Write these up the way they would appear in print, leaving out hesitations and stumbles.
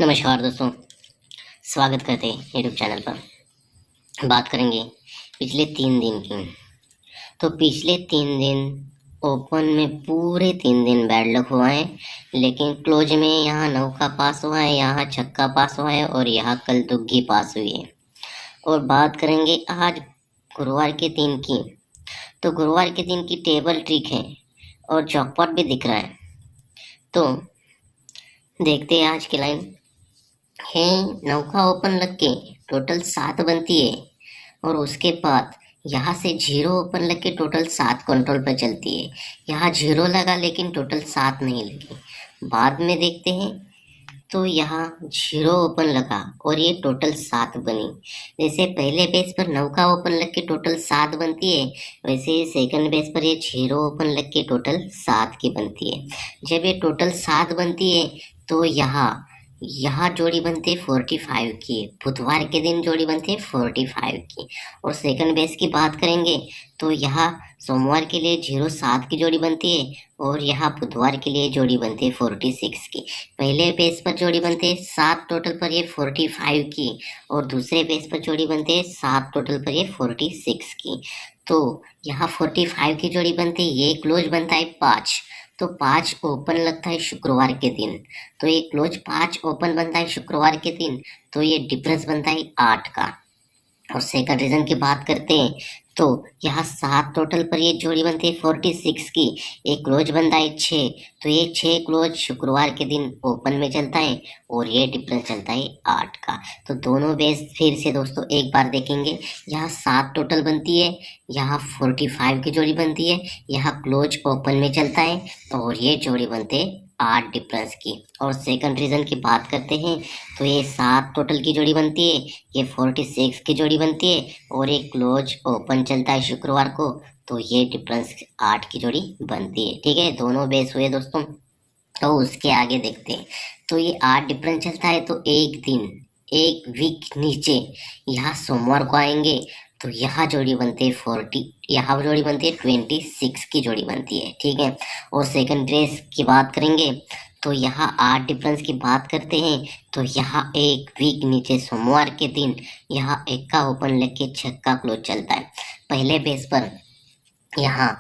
नमस्कार दोस्तों, स्वागत करते हैं यूट्यूब चैनल पर। बात करेंगे पिछले 3 दिन की। तो पिछले 3 दिन ओपन में पूरे 3 दिन बैड लक हुआ है, लेकिन क्लोज में यहाँ नौका पास हुआ है, यहाँ छक्का पास हुआ है और यहाँ कल दुग्गी पास हुई है। और बात करेंगे आज गुरुवार के दिन की। तो गुरुवार के दिन की टेबल ट्रिक है और जॉकपॉट भी दिख रहा है। तो देखते हैं आज की लाइन है। नौका ओपन लग के टोटल 7 बनती है और उसके बाद यहाँ से 0 ओपन लग के टोटल 7 कंट्रोल पर चलती है। यहाँ 0 लगा लेकिन टोटल 7 नहीं लगी। बाद में देखते हैं तो यहाँ 0 ओपन लगा और ये टोटल 7 बनी। जैसे पहले बेस पर नौका ओपन लग के टोटल 7 बनती है, वैसे सेकंड बेस पर ये 0 ओपन लग के टोटल 7 की बनती है। जब ये टोटल 7 बनती है तो यहाँ जोड़ी बनती है 45 की। बुधवार के दिन जोड़ी बनती है 45 की। और सेकंड बेस की बात करेंगे तो यहाँ सोमवार के लिए 07 की जोड़ी बनती है और यहाँ बुधवार के लिए जोड़ी बनती है 46 की। पहले बेस पर जोड़ी बनती है 7 टोटल पर ये 45 की और दूसरे बेस पर जोड़ी बनती है 7 टोटल पर ये 46 की। तो यहाँ 45 की जोड़ी बनती है, ये क्लोज बनता है 5। तो 5 ओपन लगता है शुक्रवार के दिन, तो ये क्लोज 5 ओपन बनता है शुक्रवार के दिन, तो ये डिफरेंस बनता है 8 का। और सेकंड रीजन की बात करते हैं तो यहाँ 7 टोटल पर ये जोड़ी बनती है 46 की, एक क्लोज बनता है 6। तो ये 6 क्लोज शुक्रवार के दिन ओपन में चलता है और ये डिफरेंस चलता है 8 का। तो दोनों बेस फिर से दोस्तों एक बार देखेंगे। यहाँ 7 टोटल बनती है, यहाँ 45 की जोड़ी बनती है, यहाँ क्लोज ओपन में चलता है और ये जोड़ी बनते हैं 8 डिफरेंस की। और सेकंड रीजन की बात करते हैं तो ये 7 टोटल की जोड़ी बनती है, ये 46 की जोड़ी बनती है और एक क्लोज ओपन चलता है शुक्रवार को, तो ये डिफरेंस 8 की जोड़ी बनती है। ठीक है, दोनों बेस हुए दोस्तों। तो उसके आगे देखते हैं तो ये 8 डिफरेंस चलता है, तो एक वीक नीचे यहाँ सोमवार को आएंगे तो यहाँ जोड़ी बनती है 40, यहाँ जोड़ी बनती है 26 की जोड़ी बनती है। ठीक है, और सेकंड रेस की बात करेंगे तो यहाँ 8 डिफरेंस की बात करते हैं तो यहाँ एक वीक नीचे सोमवार के दिन यहाँ एक्का ओपन लेके छक्का क्लोज चलता है। पहले बेस पर यहाँ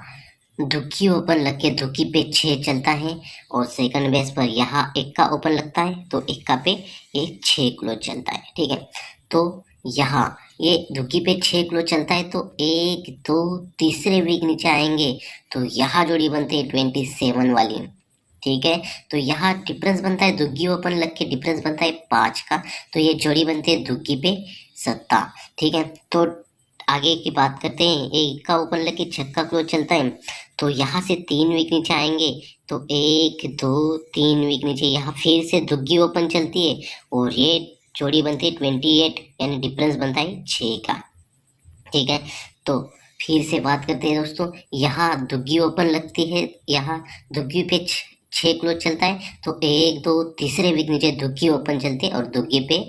दुखी ओपन लग के दुखी पे 6 चलता है और सेकंड बेस पर यहाँ एक्का ओपन लगता है तो एक्का पे ये 6 क्लोज चलता है। ठीक है, तो यहाँ ये दुखी पे 6 क्लोज चलता है तो 1 2 तीसरे वीक नीचे आएंगे तो यहाँ जोड़ी बनती है 27 वाली। ठीक है, तो यहाँ डिफरेंस बनता है दुग्गी ओपन लग के डिफरेंस बनता है 5 का, तो ये जोड़ी बनती है दुग्गी पे 7। ठीक है, तो आगे की बात करते हैं। एक का ओपन लग के छक्का क्लोज चलता है तो यहाँ से 3 वीक नीचे आएंगे तो 1 2 3 वीक नीचे यहाँ फिर से दुग्गी ओपन चलती है और ये जोड़ी बनती है 28, यानी डिफरेंस बनता है 6 का। ठीक है, तो फिर से बात करते हैं दोस्तों। यहाँ दुग्गी ओपन लगती है, यहाँ दुग्गी पे 6 क्लोज चलता है तो 1 2 तीसरे वीक नीचे दुग्गी ओपन चलती है और दुग्गी पे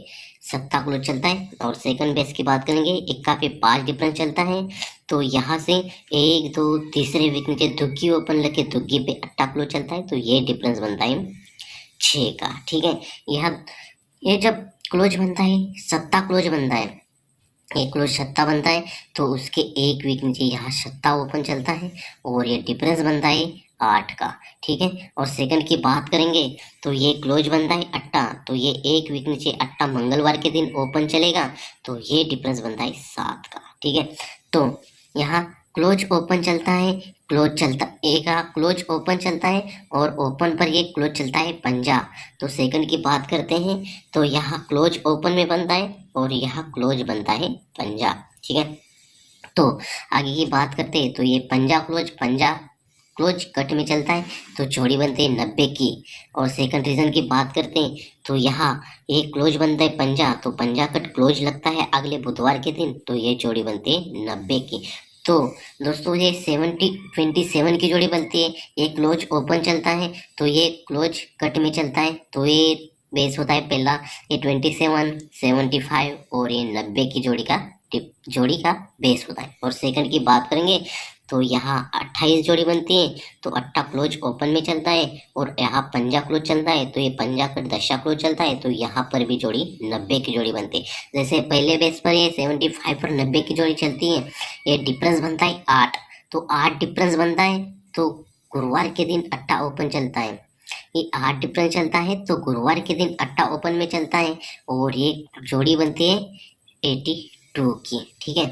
7 क्लोज चलता है। और सेकंड बेस की बात करेंगे, इक्का पे 5 डिफरेंस चलता है तो यहाँ से 1 2 तीसरे वीक नीचे दुग्गी ओपन लगे दुग्गी पे 8 क्लोज चलता है तो ये डिफरेंस बनता है 6 का। ठीक है, यहाँ ये जब क्लोज बनता है 7 क्लोज बनता है, एक क्लोज 7 बनता है तो उसके एक वीक नीचे यहाँ 7 ओपन चलता है और ये डिफरेंस बनता है 8 का। ठीक है, और सेकंड की बात करेंगे तो ये क्लोज बनता है 8, तो ये एक वीक नीचे 8 मंगलवार के दिन ओपन चलेगा तो ये डिफरेंस बनता है 7 का। ठीक है, तो यहाँ क्लोज ओपन चलता है, क्लोज चलता एक क्लोज ओपन चलता है और ओपन पर ये क्लोज चलता है 5। तो सेकंड की बात करते हैं तो यहाँ क्लोज ओपन में बनता है और यहाँ क्लोज बनता है 5। ठीक है, तो आगे की बात करते हैं तो ये 5 क्लोज कट में चलता है तो जोड़ी बनते हैं 90 की। और सेकंड रीजन की बात करते हैं तो यहाँ एक क्लोज बनता है 5, तो 5 कट क्लोज लगता है अगले बुधवार के दिन तो ये जोड़ी बनती है 90 की। तो दोस्तों ये 27 की जोड़ी बनती है, ये क्लोज ओपन चलता है तो ये क्लोज कट में चलता है तो ये बेस होता है पहला, ये 27 75 और ये 90 की जोड़ी का बेस होता है। और सेकंड की बात करेंगे तो यहाँ 28 जोड़ी बनती है, तो अट्टा क्लोज ओपन में चलता है और यहाँ पंजा क्लोज चलता है, तो ये पंजा कट दशा क्लोज चलता है, तो यहाँ पर भी जोड़ी 90 की जोड़ी बनती है। जैसे पहले बेस पर ये 75 पर 90 की जोड़ी चलती है, ये डिफरेंस बनता है 8, तो 8 डिफरेंस बनता है, तो गुरुवार के दिन अट्टा ओपन चलता है। ये 8 डिफरेंस चलता है तो गुरुवार के दिन अट्टा ओपन में चलता है और ये जोड़ी बनती है 82 की। ठीक है,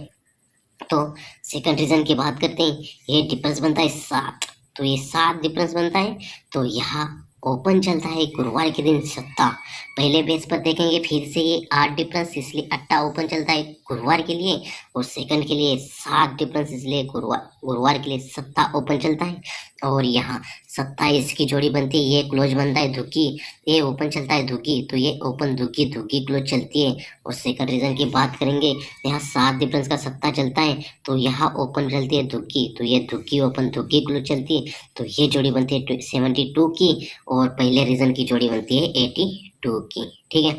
तो सेकंड रीजन की बात करते हैं। ये डिफरेंस बनता है 7, तो ये 7 डिफरेंस बनता है, तो यहाँ ओपन चलता है गुरुवार के दिन सत्ता। पहले बेस पर देखेंगे फिर से ये 8 डिफरेंस, इसलिए अट्टा ओपन चलता है गुरुवार के लिए, और सेकंड के लिए 7 डिफरेंस, इसलिए गुरुवार के लिए सत्ता ओपन चलता है। और यहाँ 27 की जोड़ी बनती है, ये क्लोज बनता है धुकी, ये ओपन चलता है धुकी, तो ये ओपन धुकी धुकी क्लोज चलती है। और सेकंड रीजन की बात करेंगे, यहाँ 7 डिफरेंस का सत्ता चलता है, तो यहाँ ओपन चलती है धुकी, तो ये धुकी ओपन धुकी क्लोज चलती है, तो ये जोड़ी बनती है 72 की, और पहले रीजन की जोड़ी बनती है 82 की। ठीक है,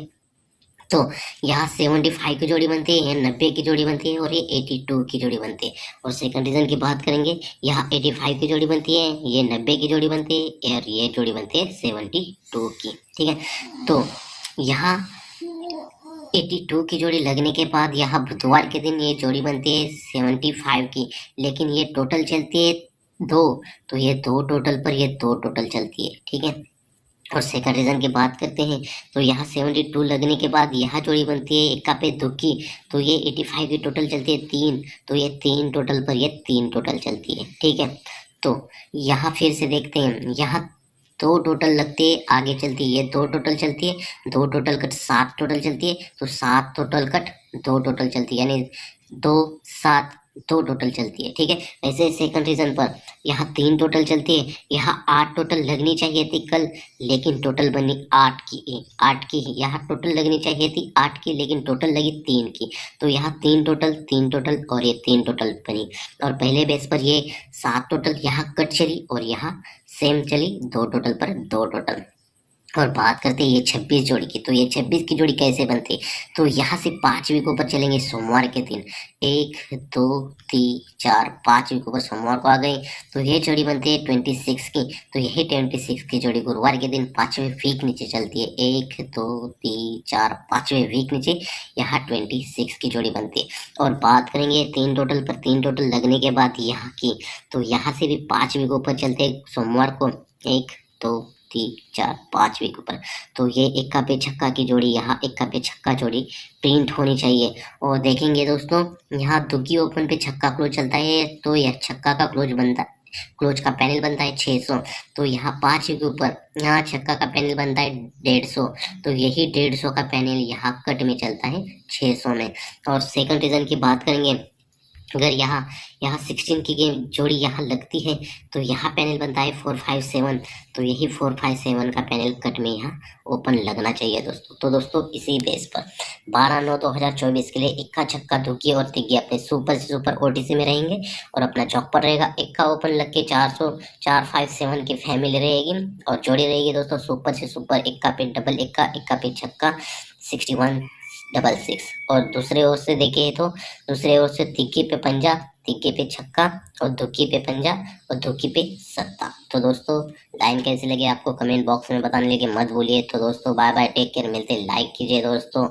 तो यहाँ 75 की जोड़ी बनती है, 90 की जोड़ी बनती है, और ये 82 की जोड़ी बनती है। और सेकंड रीजन की बात करेंगे, यहाँ 85 की जोड़ी बनती है, ये 90 की जोड़ी बनती है, और ये जोड़ी बनती है 72 की। ठीक है, तो यहाँ 82 की जोड़ी लगने के बाद यहाँ बुधवार के दिन ये जोड़ी बनती है 75 की, लेकिन ये टोटल चलती है 2, तो ये 2 टोटल पर ये 2 टोटल चलती है। ठीक है, और सेकंड रीजन की बात करते हैं, तो यहाँ 72 लगने के बाद यहाँ जोड़ी बनती है इक्का पे दुक्की, तो ये 85 की टोटल चलती है 3, तो ये 3 टोटल पर ये 3 टोटल चलती है। ठीक है, तो यहाँ फिर से देखते हैं, यहाँ 2 टोटल लगते हैं, आगे चलती है, ये 2 टोटल चलती है, 2 टोटल कट 7 टोटल चलती है, तो 7 टोटल कट 2 टोटल चलती है, यानी 2 7 2 टोटल चलती है। ठीक है, ऐसे सेकंड रीजन पर यहाँ 3 टोटल चलती है, यहाँ 8 टोटल लगनी चाहिए थी कल, लेकिन टोटल बनी 8 की, यहाँ टोटल लगनी चाहिए थी 8 की, लेकिन टोटल लगी 3 की, तो यहाँ 3 टोटल और ये 3 टोटल बनी। और पहले बेस पर ये 7 टोटल यहाँ कट चली और यहाँ सेम चली 2 टोटल पर 2 टोटल। और बात करते हैं ये 26 जोड़ी की, तो ये 26 की जोड़ी कैसे बनती है, तो यहाँ से 5 वीक ऊपर चलेंगे सोमवार के दिन, 1 2 3 4 5 वीक ऊपर सोमवार को आ गए, तो ये जोड़ी बनती है 26 की, तो यही 26 की जोड़ी गुरुवार के दिन 5वें वीक नीचे चलती है, 1 2 3 4 5वें वीक नीचे यहाँ 26 की जोड़ी बनती है। और बात करेंगे 3 टोटल पर, 3 टोटल लगने के बाद यहाँ की, तो यहाँ से भी 5 वीक ऊपर चलते हैं सोमवार को, 1 2 3 4 5 वीक ऊपर, तो ये इक्का पे छक्का की जोड़ी, यहाँ इक्का पे छक्का जोड़ी प्रिंट होनी चाहिए। और देखेंगे दोस्तों, यहाँ दुग्गी ओपन पे छक्का क्लोज चलता है, तो यह छक्का का क्लोज का पैनल बनता है 600, तो यहाँ 5 के ऊपर यहाँ छक्का का पैनल बनता है 150, तो यही 150 का पैनल यहाँ कट में चलता है 600 में। और सेकंड रीजन की बात करेंगे, अगर यहाँ 16 की गेम जोड़ी यहाँ लगती है, तो यहाँ पैनल बनता है 457, तो यही 457 का पैनल कट में यहाँ ओपन लगना चाहिए दोस्तों। तो दोस्तों इसी बेस पर 12/9/2024 के लिए इक्का छक्का दुग्गी और तिग्गी अपने सुपर से सुपर ओटीसी में रहेंगे, और अपना चौक पर रहेगा इक्का ओपन लग के 457 की फैमिली रहेगी, और जोड़ी रहेगी दोस्तों सुपर से सुपर इक्का पे डबल इक्का पे छक्का 6166। और दूसरे ओर से देखें तो दूसरे ओर से तिग्गी पे पंजा, तिग्गी पे छक्का, और दुग्गी पे पंजा, और दुग्गी पे सत्ता। तो दोस्तों लाइन कैसी लगी आपको कमेंट बॉक्स में बताने के मत भूलिए। तो दोस्तों बाय बाय, टेक केयर, मिलते, लाइक कीजिए दोस्तों।